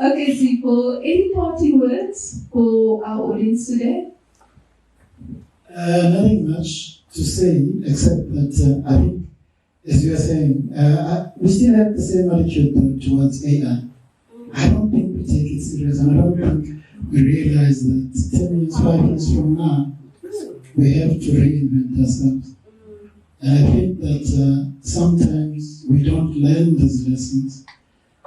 Okay, Zipo, any parting words for our audience today? Nothing much to say except that I think, as you are saying, we still have the same attitude towards AI. I don't think we take it serious, and I don't think we realize that 10 years, 5 years from now, we have to reinvent ourselves. And I think that sometimes we don't learn these lessons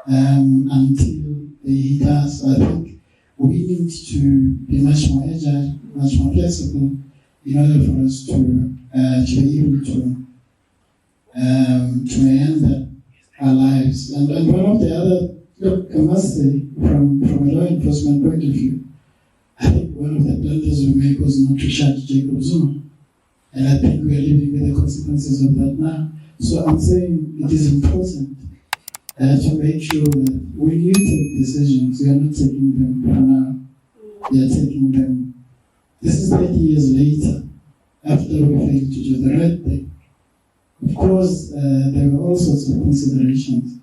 until they hit us. I think we need to be much more agile, much more flexible in order for us to be able to meander our lives. And one of the other, look, I must say, from a law enforcement point of view, I think one of the blunders we make was not to charge Jacob Zuma. And I think we are living with the consequences of that now. So I'm saying it is important to make sure that when you take decisions, you are not taking them for now. You are taking them. This is 30 years later, after we failed to do the right thing. Of course, there were all sorts of considerations,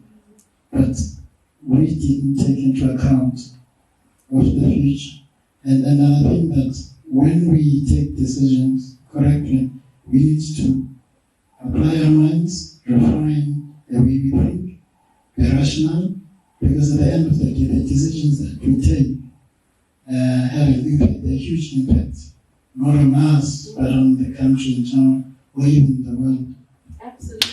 but we didn't take into account of the future. And I think that when we take decisions correctly, we need to apply our minds, refine the way we think, be rational, because at the end of the day, the decisions that we take have an impact, a huge impact, not on us, but on the country in general, or even the world. Absolutely.